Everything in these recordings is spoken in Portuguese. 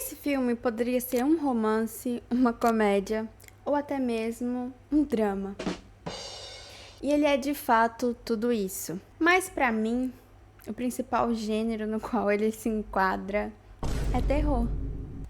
Esse filme poderia ser um romance, uma comédia ou até mesmo um drama. E ele é de fato tudo isso. Mas pra mim, o principal gênero no qual ele se enquadra é terror.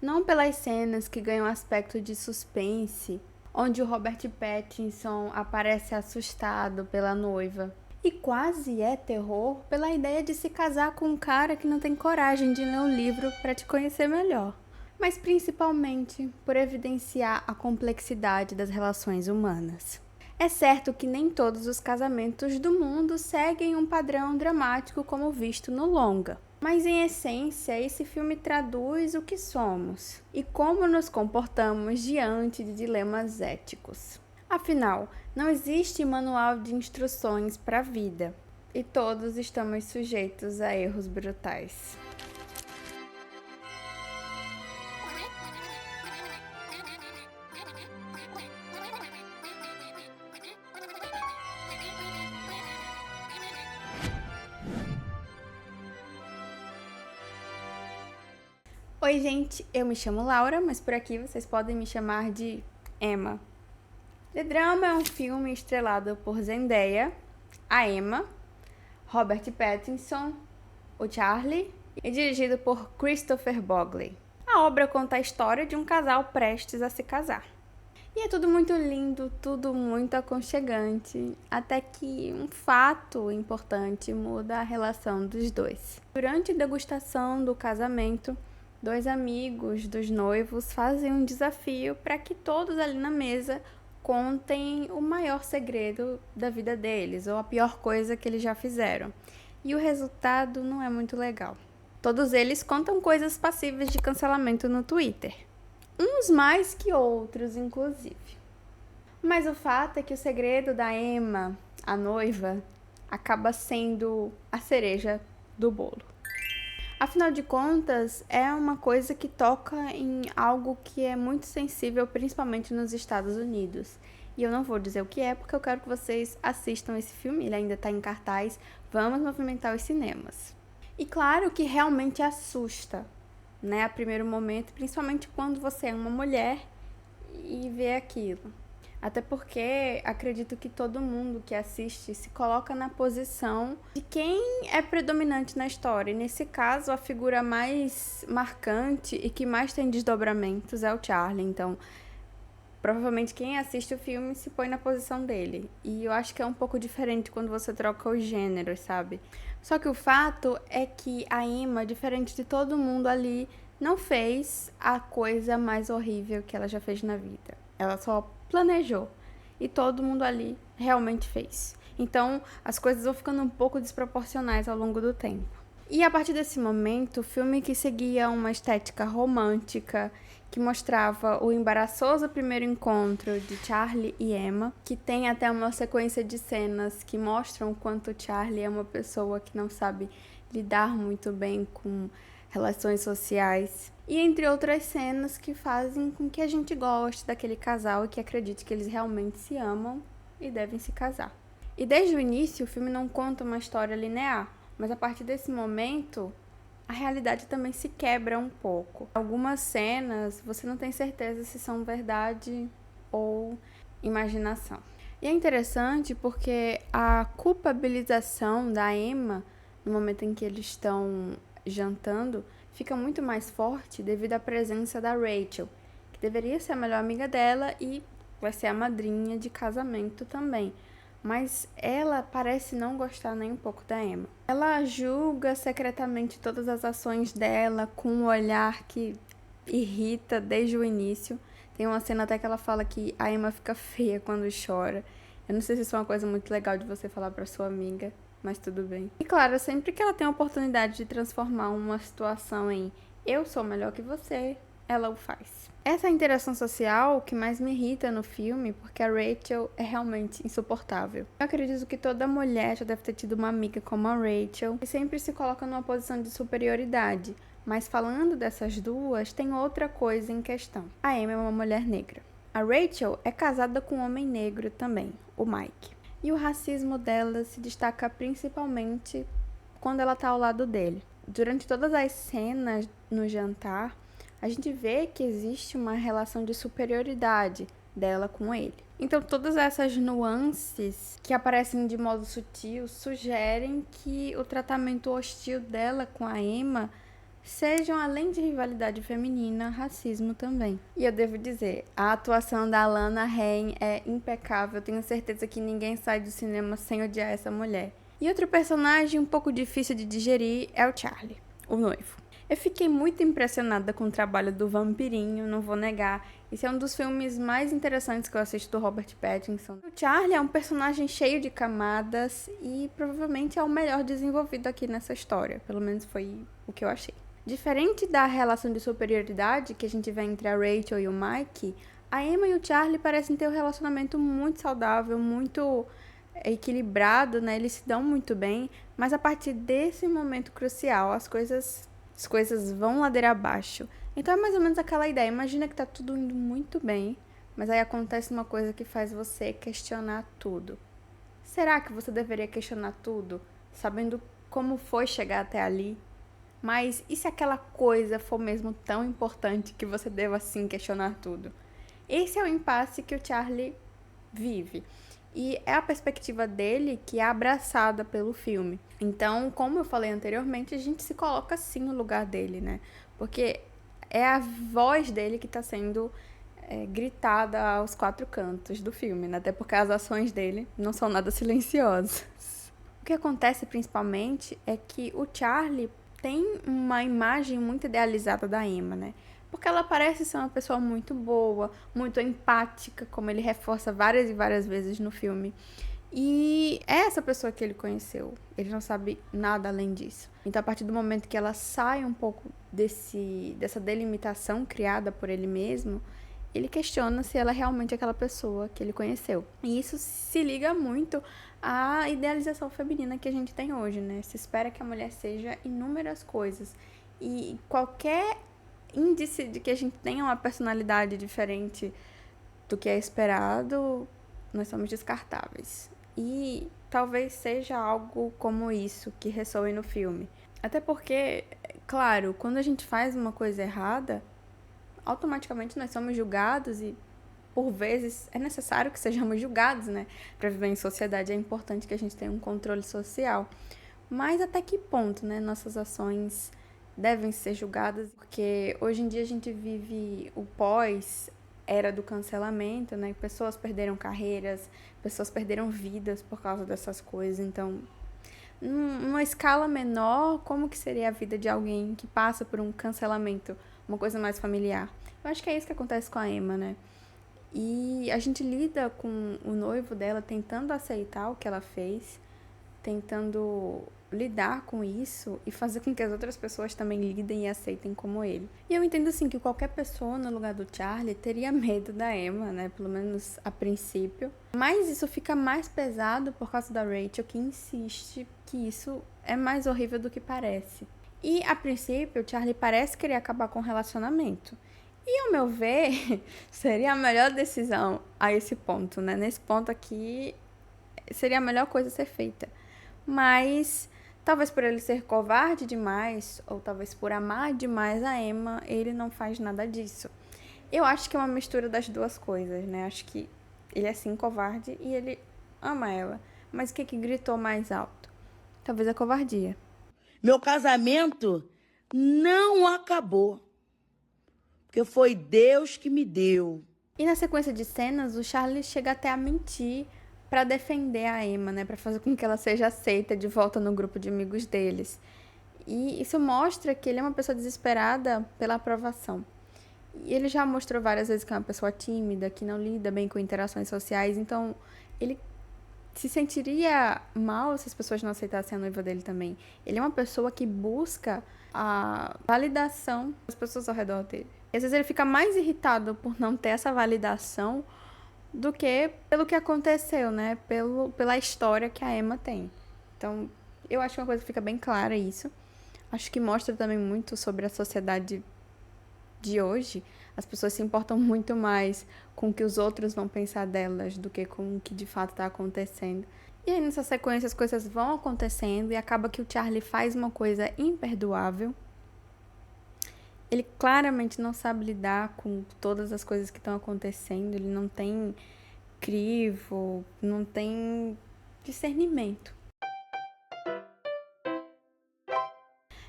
Não pelas cenas que ganham aspecto de suspense, onde o Robert Pattinson aparece assustado pela noiva. E quase é terror pela ideia de se casar com um cara que não tem coragem de ler o livro para te conhecer melhor. Mas principalmente por evidenciar a complexidade das relações humanas. É certo que nem todos os casamentos do mundo seguem um padrão dramático como visto no longa. Mas em essência, esse filme traduz o que somos e como nos comportamos diante de dilemas éticos. Afinal, não existe manual de instruções para a vida e todos estamos sujeitos a erros brutais. Oi, gente, eu me chamo Laura, mas por aqui vocês podem me chamar de Emma. The Drama é um filme estrelado por Zendaya, a Emma, Robert Pattinson, o Charlie e dirigido por Christopher Bogley. A obra conta a história de um casal prestes a se casar. E é tudo muito lindo, tudo muito aconchegante, até que um fato importante muda a relação dos dois. Durante a degustação do casamento, dois amigos dos noivos fazem um desafio para que todos ali na mesa contem o maior segredo da vida deles, ou a pior coisa que eles já fizeram. E o resultado não é muito legal. Todos eles contam coisas passíveis de cancelamento no Twitter. Uns mais que outros, inclusive. Mas o fato é que o segredo da Emma, a noiva, acaba sendo a cereja do bolo. Afinal de contas, é uma coisa que toca em algo que é muito sensível, principalmente nos Estados Unidos. E eu não vou dizer o que é, porque eu quero que vocês assistam esse filme, ele ainda está em cartaz. Vamos movimentar os cinemas. E claro que realmente assusta, né, a primeiro momento, principalmente quando você é uma mulher e vê aquilo. Até porque acredito que todo mundo que assiste se coloca na posição de quem é predominante na história. E nesse caso, a figura mais marcante e que mais tem desdobramentos é o Charlie. Então, provavelmente quem assiste o filme se põe na posição dele. E eu acho que é um pouco diferente quando você troca os gêneros, sabe? Só que o fato é que a Emma, diferente de todo mundo ali, não fez a coisa mais horrível que ela já fez na vida. Ela só planejou. E todo mundo ali realmente fez. Então, as coisas vão ficando um pouco desproporcionais ao longo do tempo. E a partir desse momento, o filme que seguia uma estética romântica, que mostrava o embaraçoso primeiro encontro de Charlie e Emma, que tem até uma sequência de cenas que mostram o quanto Charlie é uma pessoa que não sabe lidar muito bem com relações sociais. E entre outras cenas que fazem com que a gente goste daquele casal e que acredite que eles realmente se amam e devem se casar. E desde o início, o filme não conta uma história linear, mas a partir desse momento, a realidade também se quebra um pouco. Algumas cenas você não tem certeza se são verdade ou imaginação. E é interessante porque a culpabilização da Emma, no momento em que eles estão jantando, fica muito mais forte devido à presença da Rachel, que deveria ser a melhor amiga dela e vai ser a madrinha de casamento também. Mas ela parece não gostar nem um pouco da Emma. Ela julga secretamente todas as ações dela com um olhar que irrita desde o início. Tem uma cena até que ela fala que a Emma fica feia quando chora. Eu não sei se isso é uma coisa muito legal de você falar pra sua amiga, mas tudo bem. E claro, sempre que ela tem a oportunidade de transformar uma situação em eu sou melhor que você, ela o faz. Essa é a interação social que mais me irrita no filme, porque a Rachel é realmente insuportável. Eu acredito que toda mulher já deve ter tido uma amiga como a Rachel, que sempre se coloca numa posição de superioridade. Mas falando dessas duas, tem outra coisa em questão. A Emma é uma mulher negra. A Rachel é casada com um homem negro também, o Mike. E o racismo dela se destaca principalmente quando ela tá ao lado dele. Durante todas as cenas no jantar, a gente vê que existe uma relação de superioridade dela com ele. Então, todas essas nuances que aparecem de modo sutil sugerem que o tratamento hostil dela com a Emma sejam, além de rivalidade feminina, racismo também. E eu devo dizer, a atuação da Lana Rhaim é impecável. Eu tenho certeza que ninguém sai do cinema sem odiar essa mulher. E outro personagem um pouco difícil de digerir é o Charlie, o noivo. Eu fiquei muito impressionada com o trabalho do Vampirinho, não vou negar. Esse é um dos filmes mais interessantes que eu assisto do Robert Pattinson. O Charlie é um personagem cheio de camadas e provavelmente é o melhor desenvolvido aqui nessa história. Pelo menos foi o que eu achei. Diferente da relação de superioridade que a gente vê entre a Rachel e o Mike, a Emma e o Charlie parecem ter um relacionamento muito saudável, muito equilibrado, né? Eles se dão muito bem, mas a partir desse momento crucial, as coisas vão ladeira abaixo. Então é mais ou menos aquela ideia. Imagina que tá tudo indo muito bem, mas aí acontece uma coisa que faz você questionar tudo. Será que você deveria questionar tudo, sabendo como foi chegar até ali? Mas e se aquela coisa for mesmo tão importante que você deva assim questionar tudo? Esse é o impasse que o Charlie vive. E é a perspectiva dele que é abraçada pelo filme. Então, como eu falei anteriormente, a gente se coloca assim no lugar dele, né? Porque é a voz dele que está sendo gritada aos quatro cantos do filme, né? Até porque as ações dele não são nada silenciosas. O que acontece principalmente é que o Charlie tem uma imagem muito idealizada da Emma, né? Porque ela parece ser uma pessoa muito boa, muito empática, como ele reforça várias e várias vezes no filme. E é essa pessoa que ele conheceu. Ele não sabe nada além disso. Então, a partir do momento que ela sai um pouco dessa delimitação criada por ele mesmo, ele questiona se ela é realmente aquela pessoa que ele conheceu. E isso se liga muito à idealização feminina que a gente tem hoje, né? Se espera que a mulher seja inúmeras coisas. E qualquer índice de que a gente tenha uma personalidade diferente do que é esperado, nós somos descartáveis. E talvez seja algo como isso que ressoe no filme. Até porque, claro, quando a gente faz uma coisa errada, automaticamente nós somos julgados e, por vezes, é necessário que sejamos julgados, né? Para viver em sociedade é importante que a gente tenha um controle social. Mas até que ponto, né, nossas ações devem ser julgadas? Porque hoje em dia a gente vive o pós-era do cancelamento, né? Pessoas perderam carreiras, pessoas perderam vidas por causa dessas coisas. Então, numa escala menor, como que seria a vida de alguém que passa por um cancelamento, uma coisa mais familiar? Eu acho que é isso que acontece com a Emma, né? E a gente lida com o noivo dela tentando aceitar o que ela fez, tentando lidar com isso e fazer com que as outras pessoas também lidem e aceitem como ele. E eu entendo assim que qualquer pessoa no lugar do Charlie teria medo da Emma, né? Pelo menos a princípio. Mas isso fica mais pesado por causa da Rachel, que insiste que isso é mais horrível do que parece. E a princípio o Charlie parece querer acabar com o relacionamento. E ao meu ver, seria a melhor decisão a esse ponto, né? Nesse ponto aqui seria a melhor coisa a ser feita. Mas talvez por ele ser covarde demais, ou talvez por amar demais a Emma, ele não faz nada disso. Eu acho que é uma mistura das duas coisas, né? Acho que ele é sim covarde e ele ama ela. Mas o que gritou mais alto? Talvez a covardia. Meu casamento não acabou, porque foi Deus que me deu. E na sequência de cenas, o Charlie chega até a mentir para defender a Emma, né, para fazer com que ela seja aceita de volta no grupo de amigos deles. E isso mostra que ele é uma pessoa desesperada pela aprovação. E ele já mostrou várias vezes que é uma pessoa tímida, que não lida bem com interações sociais, então ele se sentiria mal se as pessoas não aceitassem a noiva dele também. Ele é uma pessoa que busca a validação das pessoas ao redor dele. E às vezes ele fica mais irritado por não ter essa validação do que pelo que aconteceu, né? Pela história que a Emma tem. Então, eu acho que uma coisa que fica bem clara isso. Acho que mostra também muito sobre a sociedade de hoje. As pessoas se importam muito mais com o que os outros vão pensar delas do que com o que de fato está acontecendo. E aí, nessa sequência, as coisas vão acontecendo e acaba que o Charlie faz uma coisa imperdoável. Ele claramente não sabe lidar com todas as coisas que estão acontecendo, ele não tem crivo, não tem discernimento.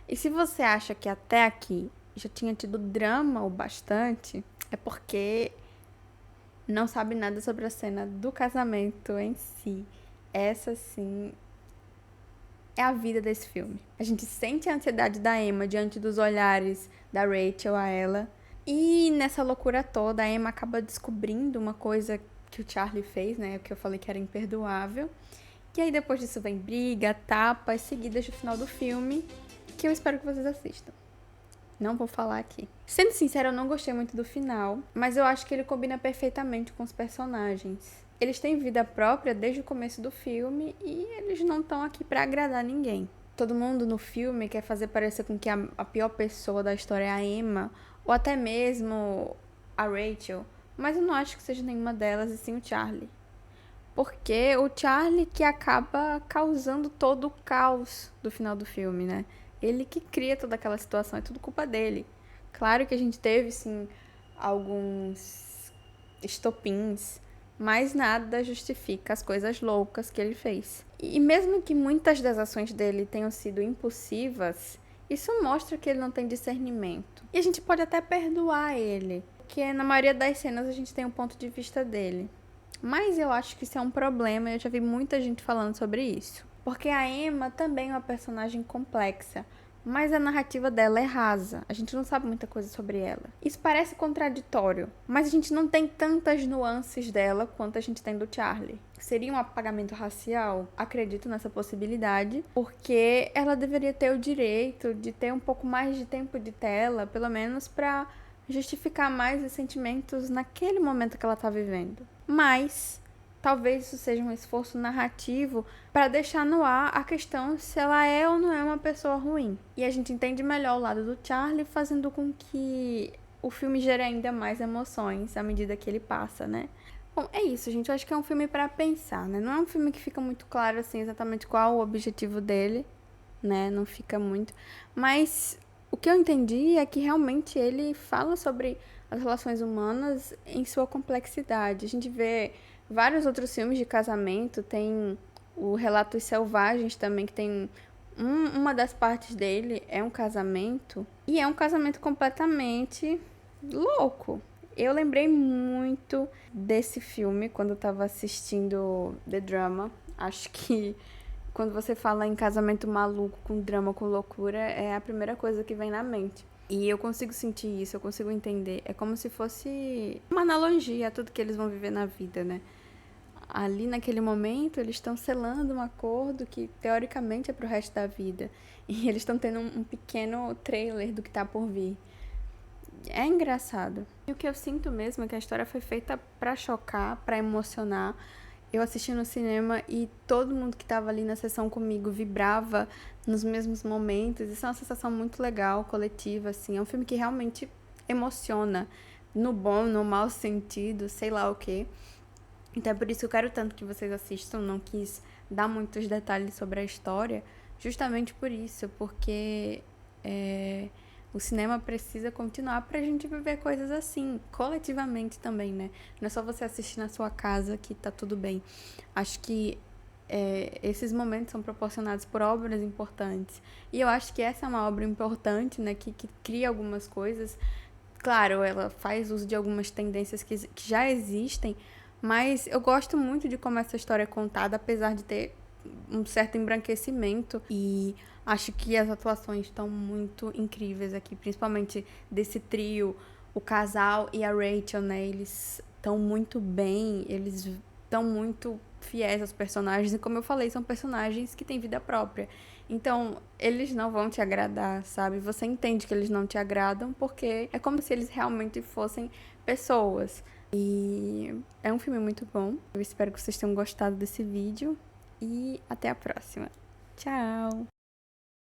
E se você acha que até aqui já tinha tido drama o bastante, é porque não sabe nada sobre a cena do casamento em si. Essa, sim, é a vida desse filme. A gente sente a ansiedade da Emma diante dos olhares da Rachel a ela. E nessa loucura toda, a Emma acaba descobrindo uma coisa que o Charlie fez, né? O que eu falei que era imperdoável. E aí depois disso vem briga, tapas, seguidas do final do filme, que eu espero que vocês assistam. Não vou falar aqui. Sendo sincera, eu não gostei muito do final, mas eu acho que ele combina perfeitamente com os personagens. Eles têm vida própria desde o começo do filme e eles não estão aqui pra agradar ninguém. Todo mundo no filme quer fazer parecer com que a pior pessoa da história é a Emma, ou até mesmo a Rachel, mas eu não acho que seja nenhuma delas, e sim o Charlie. Porque o Charlie que acaba causando todo o caos do final do filme, né? Ele que cria toda aquela situação, é tudo culpa dele. Claro que a gente teve, sim, alguns estopins, mas nada justifica as coisas loucas que ele fez. E mesmo que muitas das ações dele tenham sido impulsivas, isso mostra que ele não tem discernimento. E a gente pode até perdoar ele, porque na maioria das cenas a gente tem um ponto de vista dele. Mas eu acho que isso é um problema e eu já vi muita gente falando sobre isso. Porque a Emma também é uma personagem complexa, mas a narrativa dela é rasa. A gente não sabe muita coisa sobre ela. Isso parece contraditório, mas a gente não tem tantas nuances dela quanto a gente tem do Charlie. Seria um apagamento racial? Acredito nessa possibilidade, porque ela deveria ter o direito de ter um pouco mais de tempo de tela, pelo menos para justificar mais os sentimentos naquele momento que ela tá vivendo. Mas talvez isso seja um esforço narrativo para deixar no ar a questão se ela é ou não é uma pessoa ruim. E a gente entende melhor o lado do Charlie, fazendo com que o filme gere ainda mais emoções à medida que ele passa, né? Bom, é isso, gente. Eu acho que é um filme para pensar, né? Não é um filme que fica muito claro, assim, exatamente qual o objetivo dele, né? Não fica muito. Mas o que eu entendi é que realmente ele fala sobre as relações humanas em sua complexidade. A gente vê vários outros filmes de casamento, tem o Relatos Selvagens também, que tem uma das partes dele é um casamento, e é um casamento completamente louco. Eu lembrei muito desse filme quando eu tava assistindo The Drama. Acho que quando você fala em casamento maluco, com drama, com loucura, é a primeira coisa que vem na mente. E eu consigo sentir isso, eu consigo entender. É como se fosse uma analogia a tudo que eles vão viver na vida, né? Ali naquele momento, eles estão selando um acordo que teoricamente é pro resto da vida. E eles estão tendo um pequeno trailer do que tá por vir. É engraçado. E o que eu sinto mesmo é que a história foi feita pra chocar, pra emocionar. Eu assisti no cinema e todo mundo que estava ali na sessão comigo vibrava nos mesmos momentos. Isso é uma sensação muito legal, coletiva, assim. É um filme que realmente emociona, no bom, no mau sentido, sei lá o quê. Então é por isso que eu quero tanto que vocês assistam. Não quis dar muitos detalhes sobre a história, justamente por isso, porque o cinema precisa continuar pra gente viver coisas assim, coletivamente também, né? Não é só você assistir na sua casa que tá tudo bem. Acho que esses momentos são proporcionados por obras importantes. E eu acho que essa é uma obra importante, né? Que cria algumas coisas. Claro, ela faz uso de algumas tendências que já existem, mas eu gosto muito de como essa história é contada, apesar de ter um certo embranquecimento, e acho que as atuações estão muito incríveis aqui, principalmente desse trio, o casal e a Rachel, né? Eles estão muito bem, eles estão muito fiéis aos personagens, e como eu falei, são personagens que têm vida própria. Então, eles não vão te agradar, sabe? Você entende que eles não te agradam porque é como se eles realmente fossem pessoas. E é um filme muito bom. Eu espero que vocês tenham gostado desse vídeo. E até a próxima. Tchau!